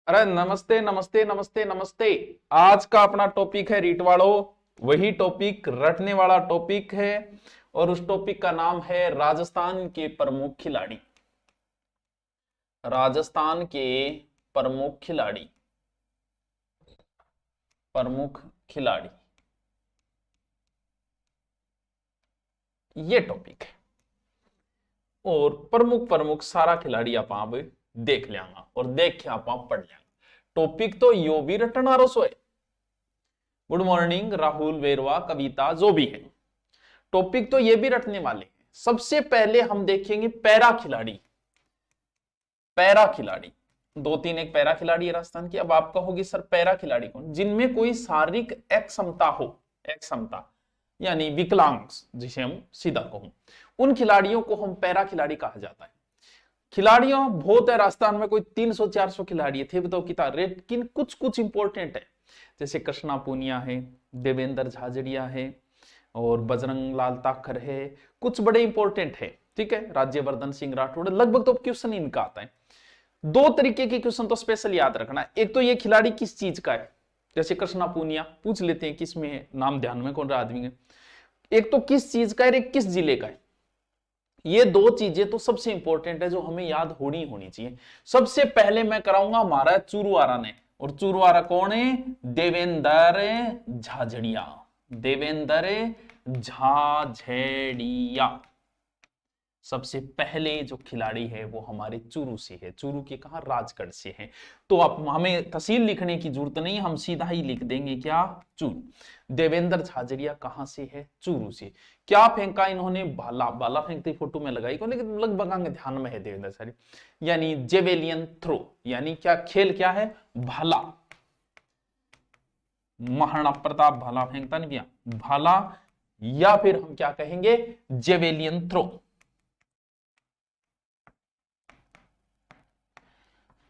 अरे नमस्ते नमस्ते नमस्ते नमस्ते। आज का अपना टॉपिक है रीट वालों। वही टॉपिक रटने वाला टॉपिक है और उस टॉपिक का नाम है राजस्थान के प्रमुख खिलाड़ी। राजस्थान के प्रमुख खिलाड़ी। प्रमुख खिलाड़ी ये टॉपिक है। और प्रमुख प्रमुख सारा खिलाड़ी आप देख लिया और देख के आप पढ़ लिया। टॉपिक तो यो भी रटना रसो है। गुड मॉर्निंग राहुल वेरवा कविता जो भी है। टॉपिक तो ये भी रटने वाले हैं। सबसे पहले हम देखेंगे पैरा खिलाड़ी। पैरा खिलाड़ी दो तीन एक पैरा खिलाड़ी है राजस्थान की। अब आप कहोगे सर पैरा खिलाड़ी कौन? जिनमें कोई शारीरिक अक्षमता हो। अक्षमता यानी विकलांग जिसे हम सीधा कहूं, उन खिलाड़ियों को हम पैरा खिलाड़ी कहा जाता है। खिलाड़ियों बहुत है राजस्थान में, कोई 300-400 खिलाड़ी थे बताओ कितना रेट। लेकिन कुछ कुछ इंपॉर्टेंट है, जैसे कृष्णा पूनिया है, देवेंद्र झाझड़िया है और बजरंग लाल ताखर है। कुछ बड़े इंपॉर्टेंट है, ठीक है। राज्यवर्धन सिंह राठौड़, लगभग तो क्वेश्चन इनका आता है। दो तरीके के क्वेश्चन तो स्पेशल याद रखना। एक तो ये खिलाड़ी किस चीज का है, जैसे कृष्णा पूनिया पूछ लेते हैं किस में है, नाम ध्यान में कौन सा आदमी है। एक तो किस चीज का है, एक किस जिले का है। ये दो चीजें तो सबसे इंपॉर्टेंट है जो हमें याद होनी होनी चाहिए। सबसे पहले मैं कराऊंगा हमारा चूरुआरा ने, और चूरुआरा कौन है? देवेंद्र झाझड़िया। देवेंद्र झाझड़िया सबसे पहले जो खिलाड़ी है वो हमारे चूरू से है। चूरू के कहा? राजगढ़ से है। तो आप हमें तहसील लिखने की जरूरत नहीं, हम सीधा ही लिख देंगे क्या? चूरू। देवेंद्र झाझड़िया कहां से है? चूरू से। क्या फेंका इन्होंने? भाला। भाला फेंकती फोटो में लगाई को, लेकिन लगभग आगे ध्यान में है देवेंद्र झाझड़िया। यानी जेवेलियन थ्रो, यानी क्या खेल क्या है? भाला। महाराणा प्रताप भाला फेंकता नहीं भैया, भाला। या फिर हम क्या कहेंगे? Javelin throw.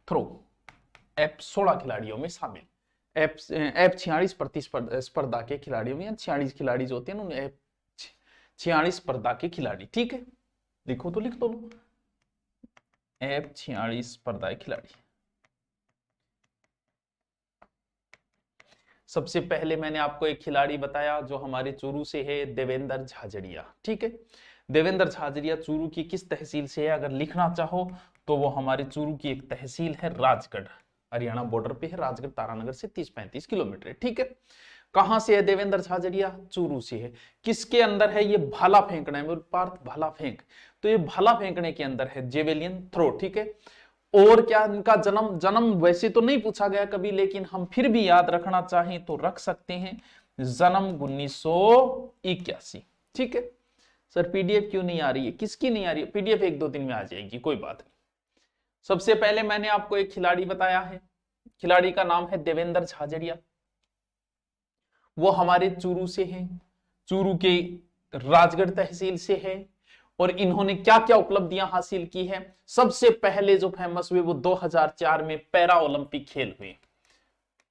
थ्रो F16 खिलाड़ियों में शामिल। F46 स्पर्धा के खिलाड़ियों में, 46 खिलाड़ी जो होते हैं उन्हें F46 स्पर्धा के खिलाड़ी, ठीक है। लिखो तो लिख दो F46 स्पर्धा के खिलाड़ी। सबसे पहले मैंने आपको एक खिलाड़ी बताया जो हमारे चूरू से है, देवेंद्र झाझड़िया, ठीक है। देवेंद्र झाझड़िया चूरू की किस तहसील से है अगर लिखना चाहो तो वो हमारे चूरू की एक तहसील है राजगढ़। हरियाणा बॉर्डर पे है राजगढ़, तारानगर से 30-35 किलोमीटर है, ठीक है। कहां से है देवेंद्र झाझड़िया? चूरू से है। किसके अंदर है? ये भाला फेंकना है पार्थ, भाला फेंक। तो ये भाला फेंकने के अंदर है, जेवेलियन थ्रो, ठीक है। और क्या इनका जन्म? जन्म वैसे तो नहीं पूछा गया कभी, लेकिन हम फिर भी याद रखना चाहें तो रख सकते हैं। जन्म 1981, ठीक है। सर पीडीएफ क्यों नहीं आ रही है? किसकी नहीं आ रही है पीडीएफ? एक दो दिन में आ जाएगी, कोई बात नहीं। सबसे पहले मैंने आपको एक खिलाड़ी बताया है, खिलाड़ी का नाम है देवेंद्र झाझड़िया। वो हमारे चूरू से हैं, चूरू के राजगढ़ तहसील से है। और इन्होंने क्या क्या उपलब्धियां हासिल की है? सबसे पहले जो फेमस हुए वो 2004 में पैरा ओलंपिक खेल हुए।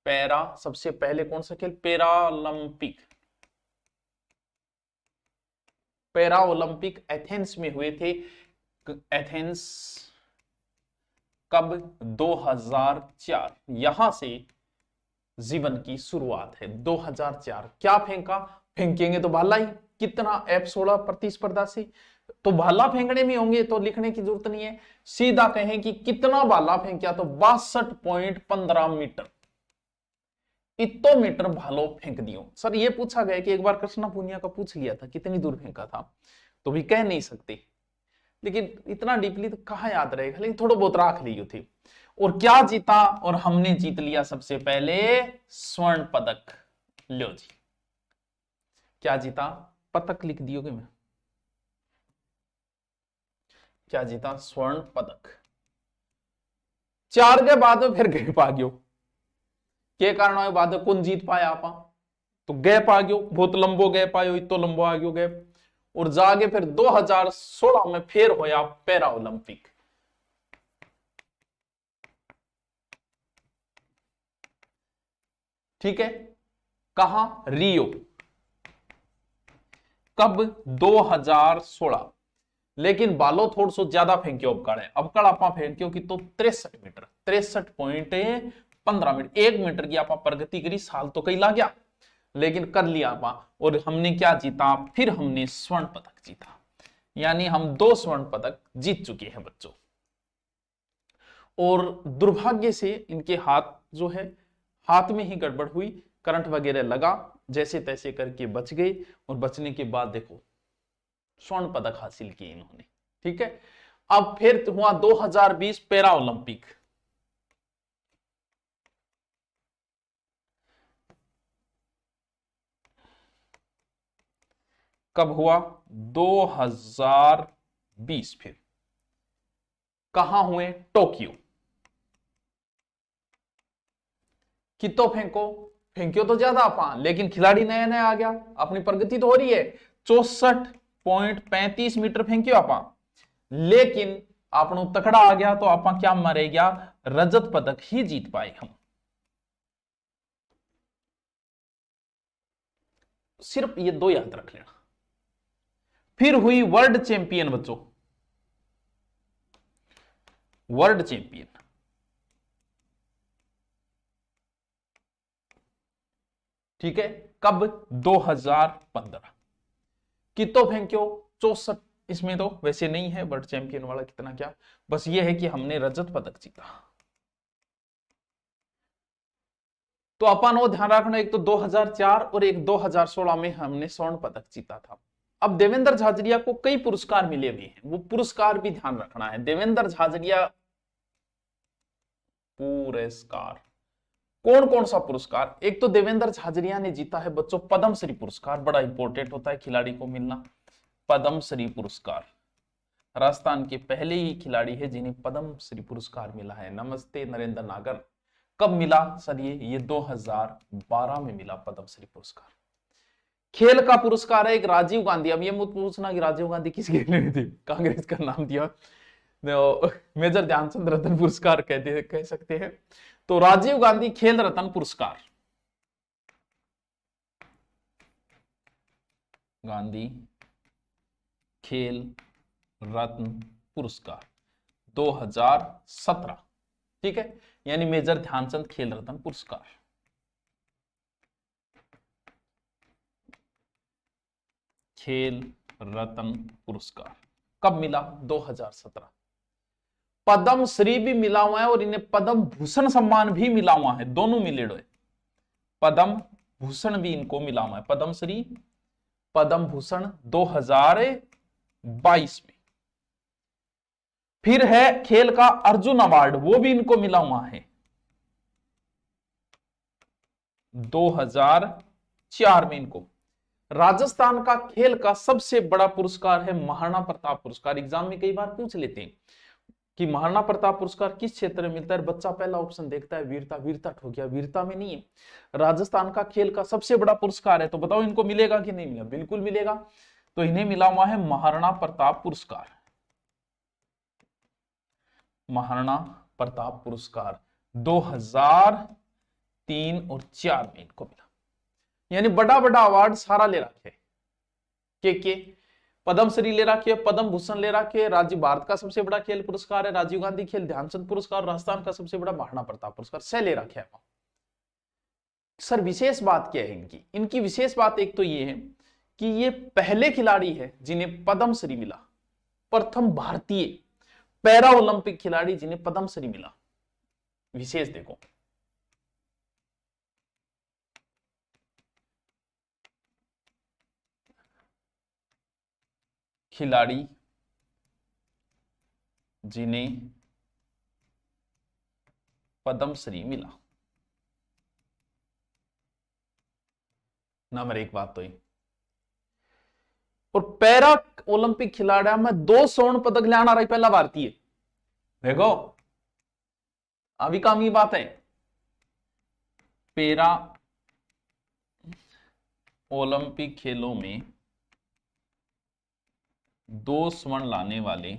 पैरा, सबसे पहले कौन सा खेल? Para Olympic. Para Olympic Athens में हुए थे। एथेंस कब? 2004। यहां से जीवन की शुरुआत है 2004। क्या फेंका? फेंकेंगे तो भाला ही। कितना? F16 प्रतिस्पर्धा से तो भाला फेंकने में होंगे, तो लिखने की जरूरत नहीं है, सीधा कहें कि कितना भाला फेंका तो 62.15 मीटर। इतो मीटर भालो फेंक दियो। सर ये पूछा गया कि एक बार कृष्णा पूनिया का पूछ लिया था कितनी दूर फेंका था, तो भी कह नहीं सकते, लेकिन इतना डीपली तो कहां याद रहेगा, लेकिन थोड़ा बहुत राख ली थी। और क्या जीता? और हमने जीत लिया सबसे पहले स्वर्ण पदक। लो जी, क्या जीता? पदक लिख दियोगे मैं? क्या जीता? स्वर्ण पदक। 4 के बाद में फिर गैप आ गयो। के कारण आयो बाद में कौन जीत पाया आप? तो गैप आ गयो, बहुत लंबो गैप आयो, इतो लंबो आ गयो गैप। और जागे फिर 2016 में फिर होया पैरा ओलंपिक। ठीक है। कहां? रियो। कब? 2016। लेकिन बालो थोड़ा सो ज्यादा फेंक्यो अबकड़ है। अबकड़ आप फेंक्यो कि तो 63 मीटर, 63.15 मीटर, 1 मीटर की आप प्रगति करी। साल तो कई ला गया, लेकिन कर लिया आप। और हमने क्या जीता, फिर हमने स्वर्ण पदक जीता, यानी हम 2 स्वर्ण पदक जीत चुके हैं बच्चों। और दुर्भाग्य से इनके हाथ जो है, हाथ में ही गड़बड़ हुई, करंट वगैरह लगा, जैसे तैसे करके बच गए। और बचने के बाद देखो स्वर्ण पदक हासिल किए इन्होंने। ठीक है, अब फिर हुआ 2020 पैरा ओलंपिक। कब हुआ, 2020। फिर कहां हुए, टोक्यो। कितो फेंको, फेंक्यो तो ज्यादा आपा, लेकिन खिलाड़ी नया नया आ गया, अपनी प्रगति तो हो रही है। 64.35 मीटर फेंक्यो आपा, लेकिन आपनो तकड़ा आ गया तो आपा क्या मरे गया, रजत पदक ही जीत पाए हम। सिर्फ ये 2 याद रख लेना। फिर हुई वर्ल्ड चैंपियन बच्चों, वर्ल्ड चैंपियन। ठीक है, कब, 2015। कितो फेंक्यो, 64। इसमें तो वैसे नहीं है वर्ल्ड चैंपियन वाला कितना क्या, बस ये है कि हमने रजत पदक जीता। तो अपन वो ध्यान रखना, एक तो 2004 और एक 2016 में हमने स्वर्ण पदक जीता था। अब देवेंद्र झाझड़िया को कई पुरस्कार मिले हुए हैं, वो पुरस्कार भी ध्यान रखना है। देवेंद्र झाझड़िया पुरस्कार, कौन कौन सा पुरस्कार, एक तो देवेंद्र झाझड़िया ने जीता है बच्चों पद्मश्री पुरस्कार, बड़ा इंपॉर्टेंट होता है खिलाड़ी को मिलना पद्मश्री पुरस्कार। राजस्थान के पहले ही खिलाड़ी है जिन्हें पद्मश्री पुरस्कार मिला है। नमस्ते नरेंद्र नागर। कब मिला सर, ये 2012 में मिला पद्मश्री पुरस्कार। खेल का पुरस्कार है एक राजीव गांधी। अब ये मत पूछना कि राजीव गांधी किस खेल में थे, कांग्रेस का नाम दिया, मेजर ध्यानचंद रत्न पुरस्कार कह सकते हैं। तो राजीव गांधी खेल रत्न पुरस्कार, गांधी खेल रत्न पुरस्कार 2017। ठीक है, यानी मेजर ध्यानचंद खेल रत्न पुरस्कार। खेल रत्न पुरस्कार कब मिला, 2017। पद्म श्री भी मिला हुआ है और इन्हें पद्म भूषण सम्मान भी मिला हुआ है, दोनों मिले हुए। पद्म भूषण भी इनको मिला हुआ है, पद्म श्री पद्म भूषण 2022 में। फिर है खेल का अर्जुन अवार्ड, वो भी इनको मिला हुआ है 2004 में इनको। राजस्थान का खेल का सबसे बड़ा पुरस्कार है महाराणा प्रताप पुरस्कार। एग्जाम में कई बार पूछ लेते हैं कि महाराणा प्रताप पुरस्कार किस क्षेत्र में मिलता है। बच्चा पहला ऑप्शन देखता है वीरता, वीरता ठोक गया, वीरता में नहीं है। राजस्थान का खेल का सबसे बड़ा पुरस्कार है, तो बताओ इनको मिलेगा कि नहीं मिलेगा, बिल्कुल मिलेगा। तो इन्हें मिला हुआ है महाराणा प्रताप पुरस्कार, महाराणा प्रताप पुरस्कार 2003 और 4 में इनको मिला। यानी बड़ा बड़ा अवार्ड सारा ले रखे के पद्मश्री ले रखी है, पद्म भूषण ले रखे, राज्य भारत का सबसे बड़ा खेल पुरस्कार है राजीव गांधी खेल ध्यानचंद पुरस्कार, राजस्थान का सबसे बड़ा महाराणा प्रताप पुरस्कार से ले रखे है। सर विशेष बात क्या है इनकी, इनकी विशेष बात एक तो ये है कि ये पहले खिलाड़ी है जिन्हें पद्मश्री मिला, प्रथम भारतीय पैरा ओलंपिक खिलाड़ी जिन्हें पद्मश्री मिला। विशेष देखो, खिलाड़ी जिन्हें पद्मश्री मिला। नंबर एक बात तो ही, और पैरा ओलंपिक खिलाड़ी में 2 स्वर्ण पदक लाना रही पहला भारतीय। देखो अभी काम ये बात है, पैरा ओलंपिक खेलों में 2 स्वर्ण लाने वाले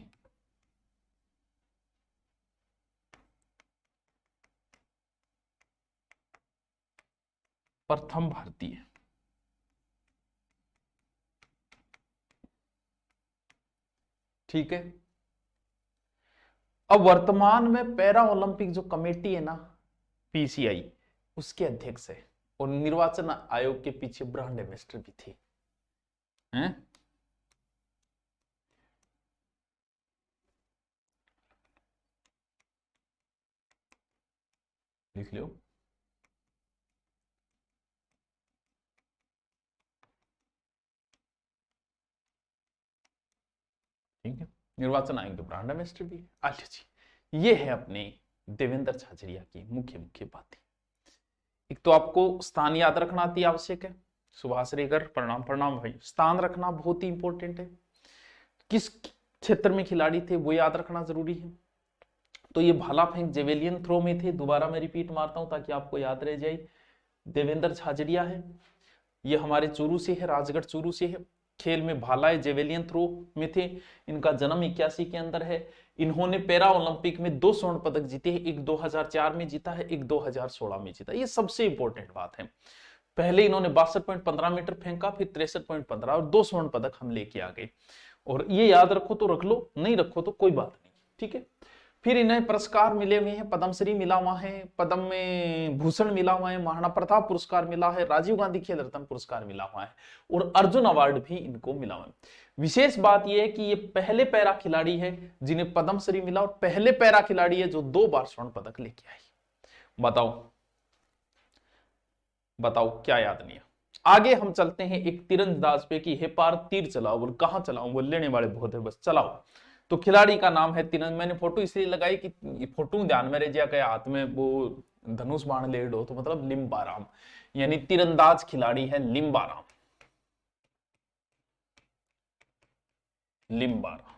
प्रथम भारतीय। ठीक है। अब वर्तमान में पैरा ओलंपिक जो कमेटी है ना, पीसीआई, उसके अध्यक्ष है और निर्वाचन आयोग के पीछे ब्रांड एम्बेसडर भी थे हैं? लिख लो। ठीक है, निर्वाचन आयोग के ब्रांड एम्बेसडर भी। अच्छा जी, ये है अपने देवेंद्र झाझड़िया की मुख्य मुख्य बातें। एक तो आपको स्थान याद रखना अति आवश्यक है। सुभाष रेगर, प्रणाम प्रणाम भाई। स्थान रखना बहुत ही इंपॉर्टेंट है, किस क्षेत्र में खिलाड़ी थे वो याद रखना जरूरी है। तो ये भाला फेंक जेवेलियन थ्रो में थे, दोबारा मैं रिपीट मारता हूं ताकि आपको याद रह जाए। देवेंद्र झाझड़िया है, ये हमारे चूरू से है, राजगढ़ चूरू से है। खेल में भाला जेवेलियन थ्रो में थे। इनका जन्म 81 के अंदर है। इन्होंने पैरा ओलंपिक में 2 स्वर्ण पदक जीते हैं, एक 2004 में जीता है, एक 2016 में जीता। ये सबसे इंपॉर्टेंट बात है। पहले इन्होंने 62.15 मीटर फेंका, फिर 63.15 और 2 स्वर्ण पदक हम लेके आ गए। और ये याद रखो तो रख लो, नहीं रखो तो कोई बात नहीं, ठीक है। फिर इन्हें पुरस्कार मिले हुए हैं, पद्मश्री मिला हुआ है, पद्म में भूषण मिला हुआ है, महाराणा प्रताप पुरस्कार मिला है, राजीव गांधी खेल रत्न पुरस्कार मिला हुआ है और अर्जुन अवार्ड भी इनको मिला हुआ है। विशेष बात यह है कि ये पहले पैरा खिलाड़ी है जिन्हें पद्मश्री मिला और पहले पैरा खिलाड़ी है जो 2 बार स्वर्ण पदक लेके आई। बताओ बताओ क्या याद नहीं है। आगे हम चलते हैं एक तीरंदाज पे कि हे पार तीर चलाओ, बोल कहां चलाऊं, बोल लेने वाले बहुत है बस चलाओ। तो खिलाड़ी का नाम है तीरंदाज। मैंने फोटो इसलिए लगाई कि फोटो ध्यान में रह जाए, हाथ में वो धनुष बाण लेड हो, तो मतलब लिम्बाराम यानी तीरंदाज खिलाड़ी है लिम्बाराम। लिम्बाराम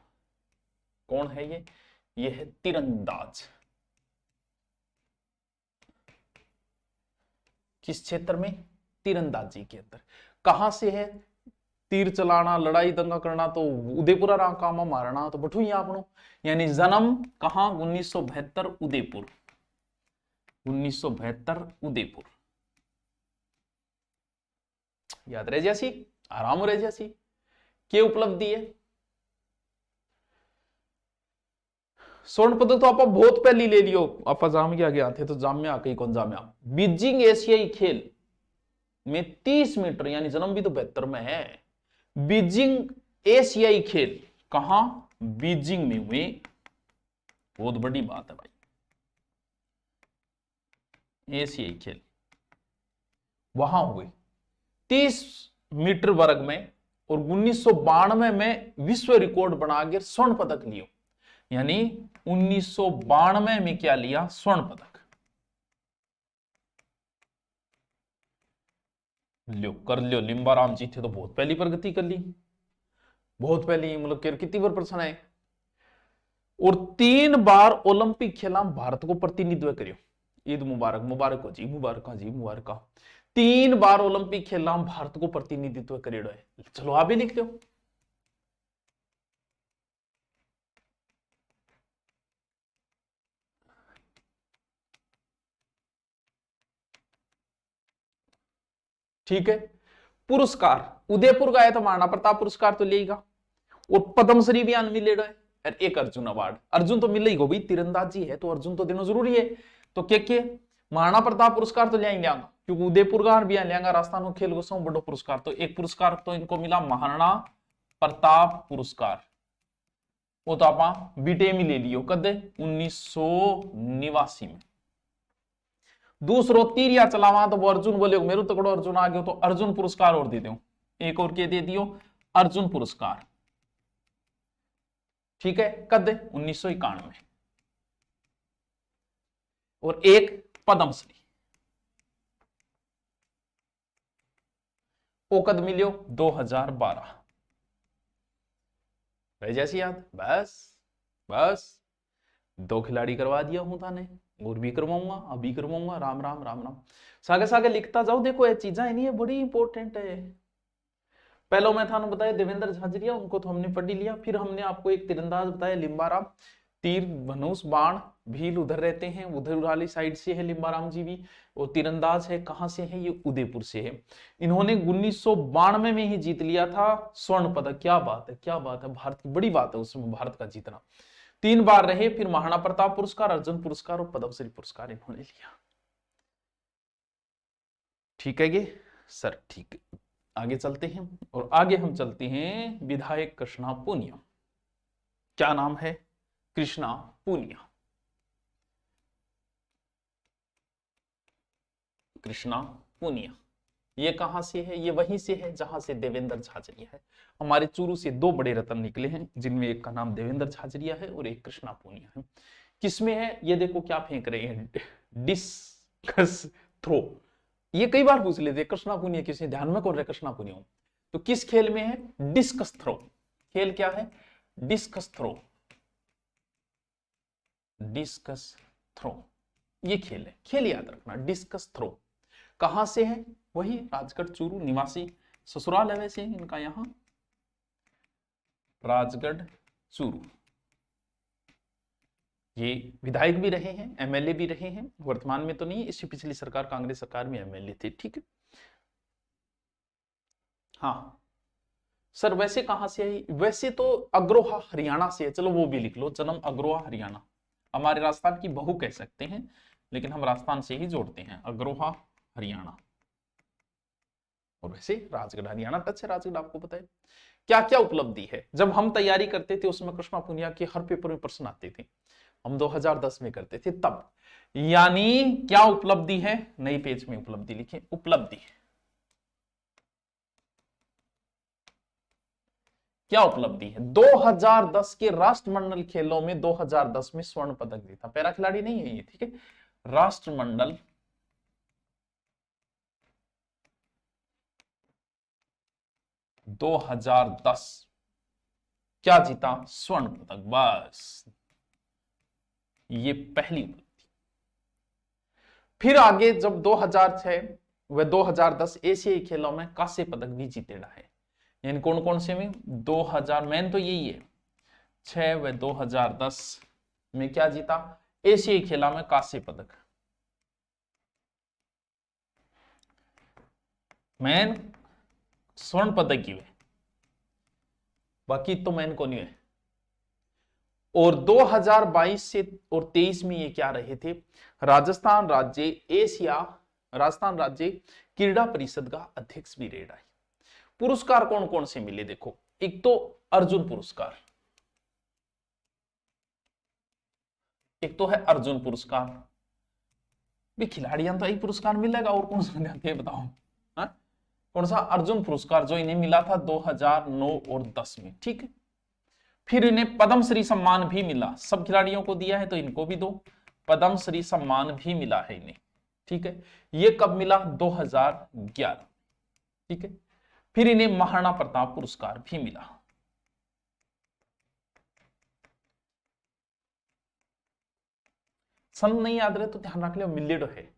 कौन है ये है तीरंदाज। किस क्षेत्र में? तीरंदाजी के अंदर। कहां से है? तीर चलाना, लड़ाई दंगा करना तो उदयपुरा रा काम मारना तो बठू ही आपनो। यानी जन्म कहां? 1972 उदयपुर, 1972 उदयपुर। याद रह जैसी, आराम रह जैसी। के उपलब्धि है? स्वर्ण पदक तो आप बहुत पहले ले लियो, आप जाम के आगे आते तो जामिया कहीं कौन जामिया। बीजिंग एशियाई खेल में 30 मीटर, यानी जन्म भी तो 72 में है। बीजिंग एशियाई खेल कहां? बीजिंग में हुए, बहुत बड़ी बात है भाई। एशियाई खेल वहां हुए 30 मीटर वर्ग में और 1992 में विश्व रिकॉर्ड बना के स्वर्ण पदक लियो। यानी 1992 में क्या लिया? स्वर्ण पदक लियो, कर लियो। लिम्बाराम जी थे तो बहुत पहली प्रगति कर ली, बहुत पहली, मतलब कितनी बार प्रश्न है। और 3 बार ओलंपिक खेला भारत को प्रतिनिधित्व करियो। ईद मुबारक, मुबारक हो जी, मुबारक जी, मुबारक। 3 बार ओलंपिक खेला भारत को प्रतिनिधित्व करियो है। चलो आप भी लिख लो। ठीक है। पुरस्कार उदयपुर का है तो महाराणा प्रताप पुरस्कार तो लेगा और पद्मश्री भी मिले है और एक अर्जुन अवार्ड। अर्जुन तो मिले ही, तीरंदाजी है तो अर्जुन तो देना जरूरी है। तो के महाराणा प्रताप पुरस्कार तो लिया क्योंकि उदयपुर का भी लिया, राजस्थान को खेल को बड़ो पुरस्कार। तो एक पुरस्कार तो इनको मिला महाराणा प्रताप पुरस्कार, वो तो आप बीटे में ले लियो कद 1989 में। दूसरो तीर या चलावा तो वो अर्जुन बोले मेरे तकड़ो अर्जुन आ गयो तो अर्जुन पुरस्कार और दे दो, एक और के दे दियो अर्जुन पुरस्कार। ठीक है, कद 1991 और एक पद्मश्री, वो कद मिलियो 2012। जैसी याद, बस बस 2 खिलाड़ी करवा दिया हूं थाने, और भी करवाऊंगा, अभी करवाऊंगा। राम राम राम राम। सागे सागे लिखता जाओ। देखो ये चीजें नहीं है, बड़ी इंपॉर्टेंट है। पहले मैं थानू बताया देवेंद्र झाझड़िया, उनको तो हमने पढ़ लिया। फिर हमने आपको एक तीरंदाज बताया लिम्बाराम। तीर धनुष बाण भील उधर रहते हैं, उधर वाली साइड से है लिम्बाराम जी भी। और तीरंदाज है कहां से है, ये उदयपुर से है। इन्होंने 1992 में ही जीत लिया था स्वर्ण पदक। क्या बात है, क्या बात है, भारत की बड़ी बात है उसमें भारत का जीतना। 3 बार रहे, फिर महाराणा प्रताप पुरस्कार, अर्जुन पुरस्कार और पद्मश्री पुरस्कार इन्होंने लिया। ठीक है ये सर, ठीक है। आगे चलते हैं, और आगे हम चलते हैं विधायक कृष्णा पूनिया। क्या नाम है, कृष्णा पूनिया। कृष्णा पूनिया ये कहां से है, ये वहीं से है जहां से देवेंद्र झाझरिया है। हमारे चूरू से 2 बड़े रत्न निकले हैं, जिनमें एक का नाम देवेंद्र झाझरिया है और एक कृष्णा पूनिया है। किसमें है, ये देखो क्या फेंक रहे हैं, डिस्कस थ्रो। ये कई बार पूछ लेते कृष्णा पूनिया किसे, ध्यान में कौन रहे कृष्णा पूनिया। तो किस खेल में है, डिस्कस थ्रो। खेल क्या है, डिस्कस थ्रो, डिस्कस थ्रो ये खेल है। खेल याद रखना, डिस्कस थ्रो। कहां से है, वही राजगढ़ चूरू निवासी, ससुराल है वैसे इनका यहां राजगढ़ चूरू। ये विधायक भी रहे हैं, एमएलए भी रहे हैं, वर्तमान में तो नहीं, इससे पिछली सरकार कांग्रेस सरकार में एमएलए थे। ठीक है, हाँ सर। वैसे कहां से है, वैसे तो अग्रोहा हरियाणा से है, चलो वो भी लिख लो, जन्म अग्रोहा हरियाणा। हमारे राजस्थान की बहू कह सकते हैं, लेकिन हम राजस्थान से ही जोड़ते हैं, अग्रोहा हरियाणा। और वैसे राजगढ़ हरियाणा टच है, राजगढ़ आपको पता है। क्या क्या उपलब्धि है, जब हम तैयारी करते थे उसमें कृष्णा पूनिया के हर पेपर में प्रश्न आते थे, हम 2010 में करते थे तब। यानी क्या उपलब्धि है, नई पेज में उपलब्धि लिखे, उपलब्धि क्या उपलब्धि है, 2010 के राष्ट्रमंडल खेलों में 2010 में स्वर्ण पदक जीता। पैरा खिलाड़ी नहीं है ये, ठीक है। राष्ट्रमंडल 2010 क्या जीता, स्वर्ण पदक, बस ये पहली उपलब्धि। फिर आगे जब 2006 व 2010 एशियाई खेलों में कांस्य पदक भी जीतेड़ा है। यानी कौन कौन से में, 2000 मेन तो यही है, 6 व 2010 में क्या जीता, एशियाई खेला में कांस्य पदक। मैन स्वर्ण पदक की है, बाकी तो मैन को नहीं है। और 2022 से और 23 में ये क्या रहे थे, राजस्थान राज्य क्रीड़ा परिषद का अध्यक्ष भी रहे। पुरस्कार कौन कौन से मिले देखो, एक तो अर्जुन पुरस्कार, एक तो है अर्जुन पुरस्कार भी, खिलाड़ियों तो एक पुरस्कार मिलेगा, और कौन सा जाते बताओ, हा? कौन सा, अर्जुन पुरस्कार जो इन्हें मिला था 2009 और 10 में, ठीक है। फिर इन्हें पद्मश्री सम्मान भी मिला, सब खिलाड़ियों को दिया है तो इनको भी दो, पद्मश्री सम्मान भी मिला है इन्हें, ठीक है। ये कब मिला, 2011, ठीक है। फिर इन्हें महाराणा प्रताप पुरस्कार भी मिला। सन नहीं याद रहे तो ध्यान रख लियो, मिलेडो है।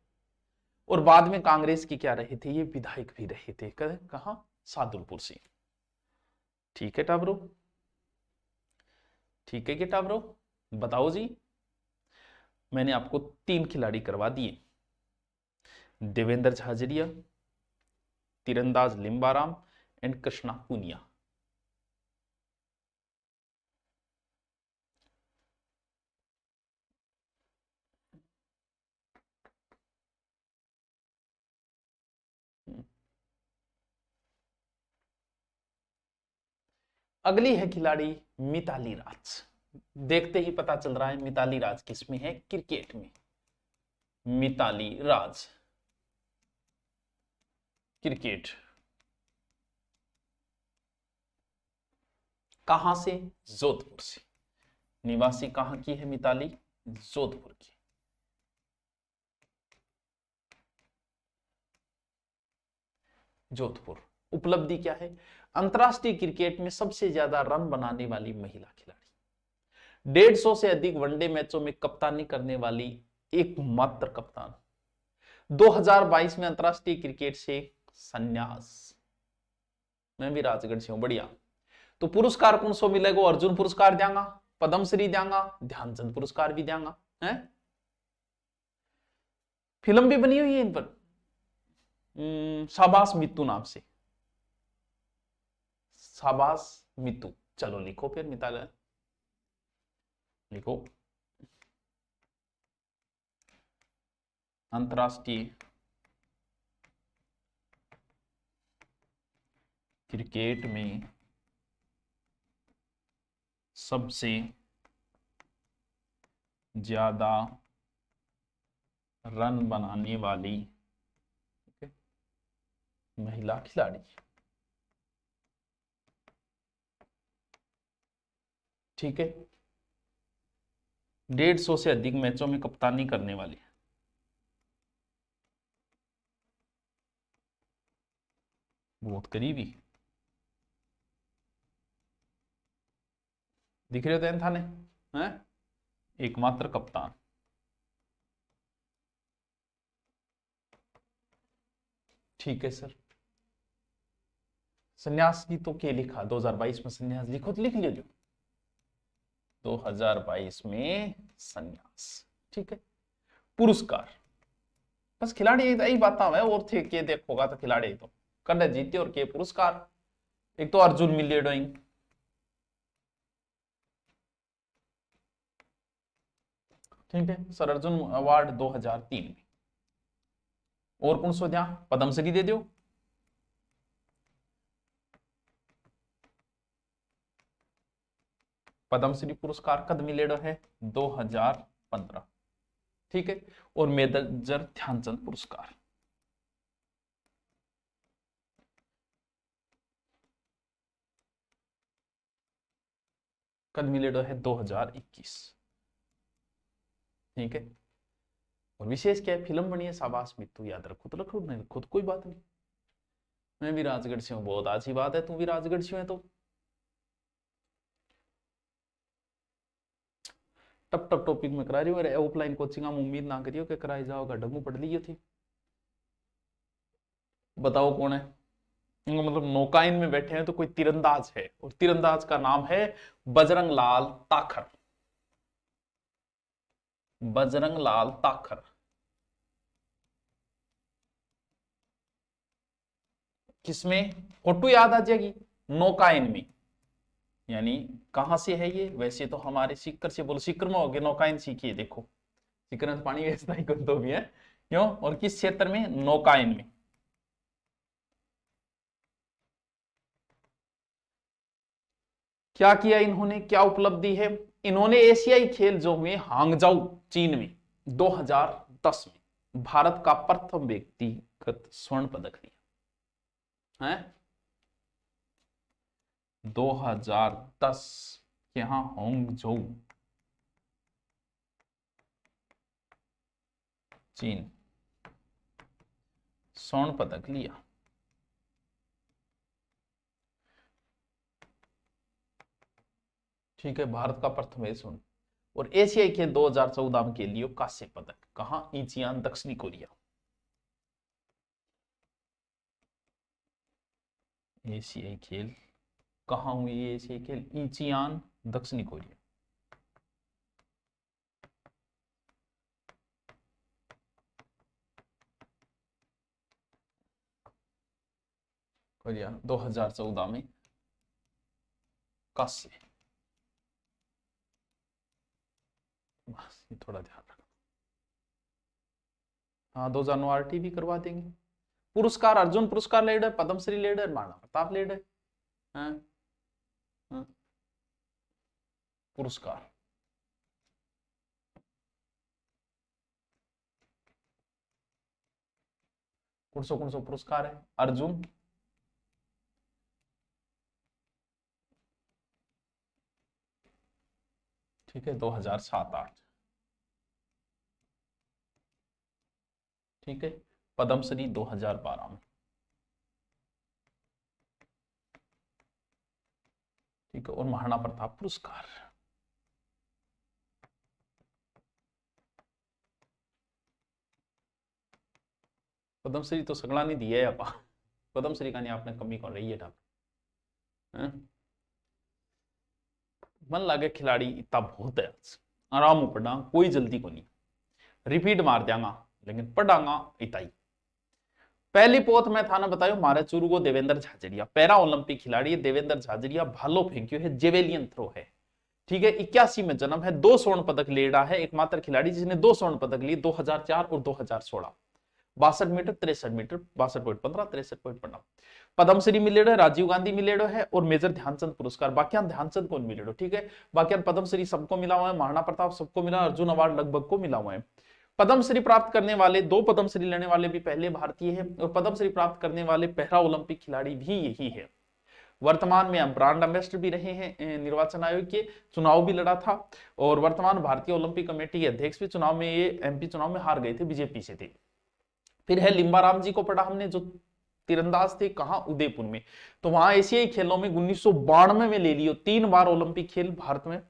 और बाद में कांग्रेस की क्या रहे थे, ये विधायक भी रहे थे, कहा, सादुलपुर से। ठीक है टाबरो, ठीक है कि टाबरो, बताओ जी। मैंने आपको 3 खिलाड़ी करवा दिए, देवेंद्र झाझरिया, तीरंदाज लिम्बाराम एंड कृष्णा पूनिया। अगली है खिलाड़ी मिताली राज। देखते ही पता चल रहा है मिताली राज किसमें है, क्रिकेट में। मिताली राज क्रिकेट, कहां से, जोधपुर से। निवासी कहां की है मिताली, जोधपुर की। जोधपुर। उपलब्धि क्या है, अंतरराष्ट्रीय क्रिकेट में सबसे ज्यादा रन बनाने वाली महिला खिलाड़ी, 150 से अधिक वनडे मैचों में कप्तानी करने वाली एकमात्र कप्तान, 2022 में अंतरराष्ट्रीय क्रिकेट से संन्यास। मैं भी राजगढ़ से हूं, बढ़िया। तो पुरस्कार कौन सो मिलेगा, अर्जुन पुरस्कार देंगा, पद्मश्री देंगा, ध्यानचंद पुरस्कार भी देंगा है। फिल्म भी बनी हुई है इन पर, शाबाश मित्तू नाम से, शाबाश मित्तू। चलो लिखो फिर मिताला, लिखो। अंतरराष्ट्रीय क्रिकेट में सबसे ज्यादा रन बनाने वाली महिला खिलाड़ी। ठीक है, 150 से अधिक मैचों में कप्तानी करने वाली। बहुत करीबी दिख रहे होते थाने हैं, एकमात्र कप्तान। ठीक है सर, संन्यास की तो क्या लिखा, 2022 में संन्यास लिखो तो लिख लीजिए, 2022 में संन्यास। ठीक है, पुरस्कार बस खिलाड़ी यही बात है, और थे के देखोगा तो खिलाड़ी तो कन्ने जीते और के पुरस्कार। एक तो अर्जुन मिले ड्राइंग, ठीक है सर, अर्जुन अवार्ड 2003 में। और कौन सो दिया, पद्मश्री दे दो। पद्मश्री पुरस्कार कद मिलेडो है, 2015। ठीक है, और मेजर ध्यानचंद पुरस्कार कद मिलेडो है, 2021। ठीक है, और विशेष क्या है, फिल्म बनी है शाबाश मित्तू, याद रखो तो रखो, नहीं रखो तो कोई बात नहीं। मैं भी राजगढ़ से हूँ, बहुत अच्छी बात है, तू भी राजगढ़ से है तो टप टप टॉपिक में करा रही हो। ऑफलाइन कोचिंग हम उम्मीद ना करियो कि कराई जाओगा, डमू पढ़ ली थी। बताओ कौन है, मतलब नौकायन में बैठे हैं तो कोई तीरंदाज है, और तीरंदाज का नाम है बजरंग लाल ताखर। बजरंग लाल ताखर, किसमें फोटो याद आ जाएगी, नौकायन में। यानी कहां से है ये, वैसे तो हमारे सीकर से, बोलो सीकर में हो गए, नौकायन सीखिए, देखो सीकर में पानी वैसा ही तो भी है, क्यों, और किस क्षेत्र में, नौकायन में। क्या किया इन्होंने, क्या उपलब्धि है, इन्होंने एशियाई खेल जो हुए हांगजाऊ चीन में 2010 में भारत का प्रथम व्यक्तिगत स्वर्ण पदक लिया है। 2010 यहां हांगझोउ चीन, स्वर्ण पदक लिया। ठीक है, भारत का प्रथम स्वर्ण। और एशियाई खेल 2014 में के लिए कांस्य पदक कहां, इचियान दक्षिणी कोरिया। एशियाई खेल कहां हुई, एशियाई खेल इचियान दक्षिणी कोरिया। कोरिया 2014 में कांस्य। बस ये थोड़ा ध्यान रखना। हाँ, 2009 भी करवा देंगे। पुरस्कार, अर्जुन पुरस्कार लेडर, पद्मश्री लेडर, महाराणा प्रताप लेडर। हाँ, हाँ, पुरस्कार कौन सा पुरस्कार है, अर्जुन, ठीक है, 2007-8। ठीक है, पद्मश्री 2012 में। ठीक है, और महाराणा प्रताप पुरस्कार। पद्मश्री तो सगला नहीं दिया है आपा, पद्मश्री का नहीं आपने कमी कौन रही है ठाकुर। मन लगे खिलाड़ी इतना बहुत है, आराम पढ़ना, कोई जल्दी को नहीं, रिपीट मार देंगा लेकिन पढ़ांगा इतना ही। पहली पोथ में थाना बतायो मारे चुरू को देवेंद्र झाझड़िया, पैरा ओलंपिक खिलाड़ी है देवेंद्र झाझड़िया, भालो फेंक्यो है, जेवेलियन थ्रो है, ठीक है। 81 में जन्म है, 2 स्वर्ण पदक लेड़ा है, एकमात्र खिलाड़ी जिसने 2 स्वर्ण पदक लिए 2004 और 2016। 62 मीटर, 63 मीटर, 62.15, 63.15। पद्मश्री मिलेडो है, राजीव गांधी मिलेडो है और मेजर ध्यानचंद पुरस्कार, बाकियान ध्यानचंद को मिलेडो, ठीक है। बाकियान पद्मश्री सबको मिला हुआ है, महाराणा प्रताप सबको मिला, अर्जुन अवार्ड लगभग को मिला हुआ है। पद्मश्री प्राप्त करने वाले 2 पद्मश्री लेने वाले भी पहले भारतीय है और पद्मश्री प्राप्त करने वाले पहला ओलंपिक खिलाड़ी भी यही है। वर्तमान में हम ब्रांड एम्बेसडर भी रहे हैं, निर्वाचन आयोग के चुनाव भी लड़ा था और वर्तमान भारतीय ओलंपिक कमेटी के अध्यक्ष भी चुनाव में, ये एमपी चुनाव में हार गए थे, बीजेपी से थे। फिर है लिम्बाराम जी को पढ़ा हमने, जो तीरंदाज थे, कहां, उदयपुर में, तो वहां एशियाई खेलों में 1992 में ले लियो, 3 बार ओलंपिक खेल भारत में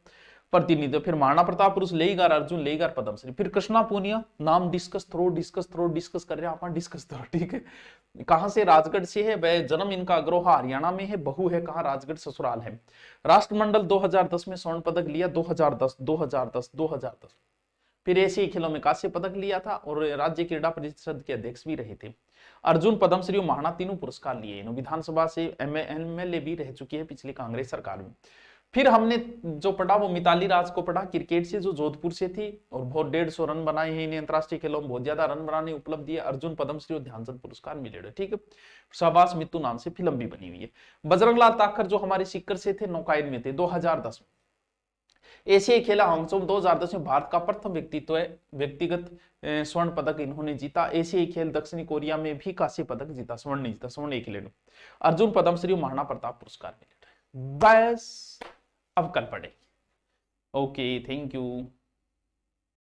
प्रतिनिधित्व। फिर महाराणा प्रताप पुरुष लेईगार, अर्जुन लेईगार, पद्मश्री। फिर कृष्णा पूनिया, नाम discus throw discus throw discuss कर रहे हैं आप, डिस्कस थ्रो, ठीक है। कहां से, राजगढ़ से है, वह जन्म इनका अग्रोहा हरियाणा में है, बहू है कहां, राजगढ़ ससुराल है। राष्ट्रमंडल 2010 में स्वर्ण पदक लिया, 2010 2010 2010। फिर एशियाई खेलों में कांस्य पदक लिया था और राज्य क्रीड़ा परिषद के अध्यक्ष भी रहे थे। अर्जुन, पद्मश्री और महाराणा तीनों पुरस्कार लिए। विधानसभा से एमएलए भी रह चुकी है पिछली कांग्रेस सरकार में। फिर हमने जो पढ़ा वो मिताली राज को पढ़ा, क्रिकेट से, जो जोधपुर से थी और बहुत 150 रन बनाए हैं इन्हें अंतरराष्ट्रीय खेलों में, बहुत ज्यादा रन बनाने उपलब्धि है। अर्जुन, पद्मश्री और ध्यानचंद पुरस्कार मिले, ठीक है। शाहबाज मित्तू नाम से फिल्म भी बनी हुई है। बजरंग लाल ताखर जो हमारे सीकर से थे, नौकायन में थे, 2010 में। एशियाई खेला हांगकांग 2010 में भारत का प्रथम व्यक्तित्व है, व्यक्तिगत स्वर्ण पदक इन्होंने जीता। एशियाई खेल दक्षिणी कोरिया में भी कांस्य पदक जीता, स्वर्ण नहीं जीता, स्वर्ण एक ले। अर्जुन, पद्मश्री, महाराणा प्रताप पुरस्कार मिले। बस अब कल पढ़ेंगे। Okay, thank you.